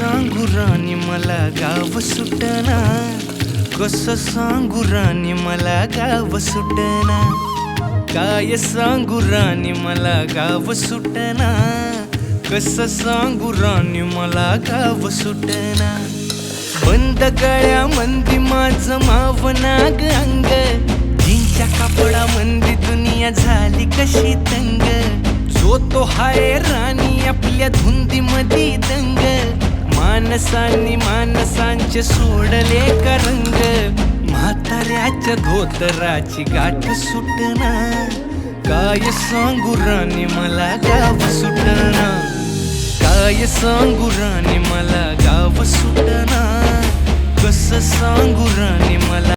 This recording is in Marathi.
सांगू राणी मला गाव सुटना, कसं सांगू राणी मला गाव सुटना, काय सांगू राणी मला गाव सुटना, कसं सांगू राणी मला गाव सुटना। बंद गळ्यामंदी माझं मावनाग अंग, जीनच्या कापडामंदी दुनिया झाली कशी तंग, जो तो हाय राणी आपल्या धुंदीमधी दंग, माणसांनी माणसांचे सोडले का रंग, म्हाताऱ्याच्या धोतराची गाठ सुटना, काय सांगू राणी मला गाव सुटना, काय सांगू राणी मला गाव सुटना, कसं सांगू राणी मला